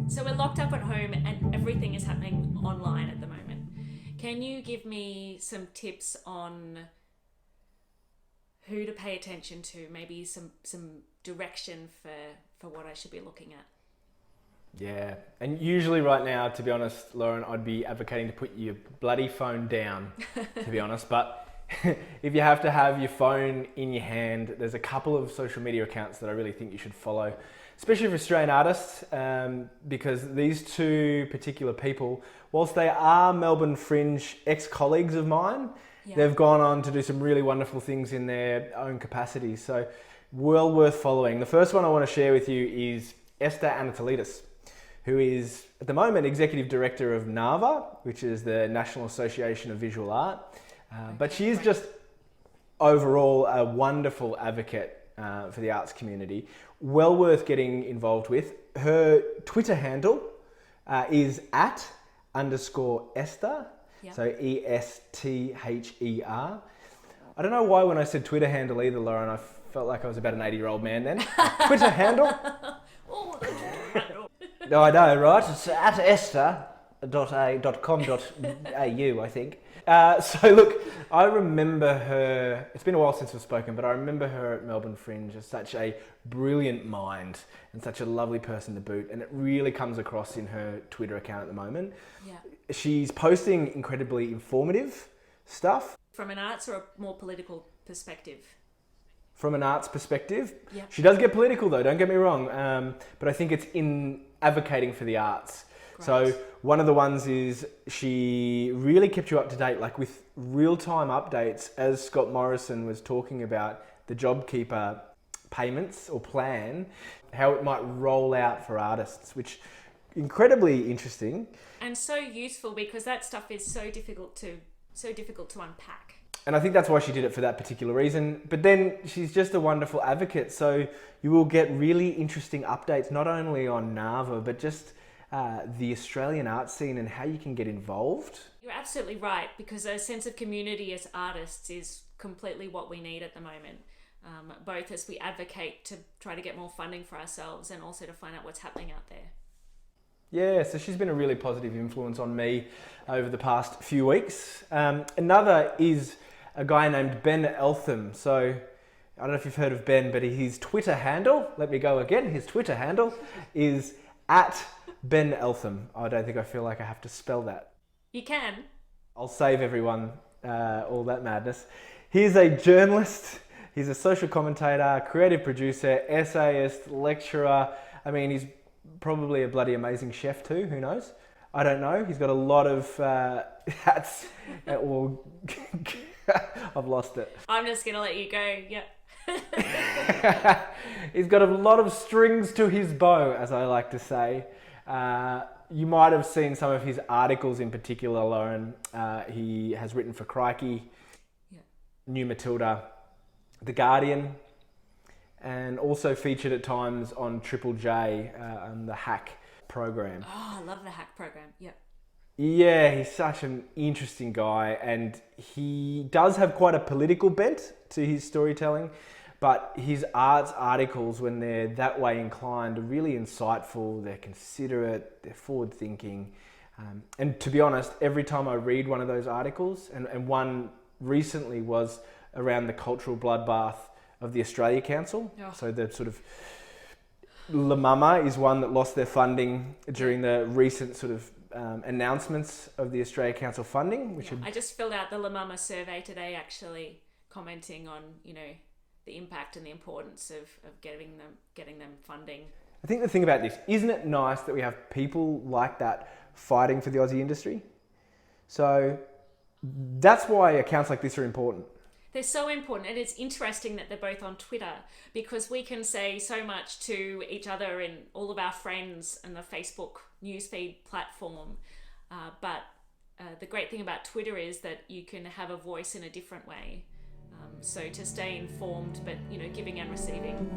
So we're locked up at home and everything is happening online at the moment. Can you give me some tips on who to pay attention to, maybe some direction for what I should be looking at? Yeah, and usually right now, to be honest, Lauren, I'd be advocating to put your bloody phone down, to be honest. But if you have to have your phone in your hand, there's a couple of social media accounts that I really think you should follow, especially for Australian artists, because these two particular people, whilst they are Melbourne Fringe ex-colleagues of mine, they've gone on to do some really wonderful things in their own capacity. So well worth following. The first one I want to share with you is ESTHER ANATOLITIS, who is at the moment Executive Director of NAVA, which is the National Association of Visual Art. But she is just overall a wonderful advocate for the arts community. Well worth getting involved with. Her Twitter handle is @_ESTHER, so ESTHER. I don't know why when I said Twitter handle either, Lauren, I felt like I was about an 80-year-old man then. Twitter handle. Oh, the Twitter handle. No, I know, right? It's @esther.com.au, I think. So look, I remember her, it's been a while since we've spoken, but I remember her at Melbourne Fringe as such a brilliant mind and such a lovely person to boot, and it really comes across in her Twitter account at the moment. Yeah. She's posting incredibly informative stuff. From an arts or a more political perspective? From an arts perspective. Yep. She does get political though, don't get me wrong, but I think it's in advocating for the arts. Great. So one of the ones is she really kept you up to date, like with real-time updates, as Scott Morrison was talking about the JobKeeper payments or plan, how it might roll out for artists, which incredibly interesting. And so useful because that stuff is so difficult to unpack. And I think that's why she did it, for that particular reason. But then she's just a wonderful advocate. So you will get really interesting updates, not only on NAVA, but just the Australian art scene and how you can get involved. You're absolutely right, because a sense of community as artists is completely what we need at the moment, both as we advocate to try to get more funding for ourselves and also to find out what's happening out there. Yeah, so she's been a really positive influence on me over the past few weeks. Another is a guy named Ben ELTHAM. So I don't know if you've heard of Ben, but his Twitter handle, let me go again, his Twitter handle is @Ben ELTHAM. I don't think I feel like I have to spell that. You can. I'll save everyone all that madness. He's a journalist, he's a social commentator, creative producer, essayist, lecturer. I mean, he's probably a bloody amazing chef too, who knows? I don't know. He's got a lot of hats. Well, I've lost it. I'm just going to let you go. Yep. He's got a lot of strings to his bow, as I like to say. You might have seen some of his articles in particular, Lauren. He has written for Crikey, New Matilda, The Guardian, and also featured at times on Triple J and the Hack program. Oh, I love the Hack program. Yep. Yeah, he's such an interesting guy, and he does have quite a political bent to his storytelling, but his arts articles, when they're that way inclined, are really insightful, they're considerate, they're forward-thinking. And to be honest, every time I read one of those articles, and one recently was around the cultural bloodbath of the Australia Council. Oh. So the sort of La Mama is one that lost their funding during the recent sort of announcements of the Australia Council funding. I just filled out the La Mama survey today, actually commenting on, the impact and the importance of getting them funding. I think the thing about this, isn't it nice that we have people like that fighting for the Aussie industry? So that's why accounts like this are important. They're so important, and it's interesting that they're both on Twitter, because we can say so much to each other and all of our friends and the Facebook newsfeed platform. But the great thing about Twitter is that you can have a voice in a different way. So to stay informed, but giving and receiving.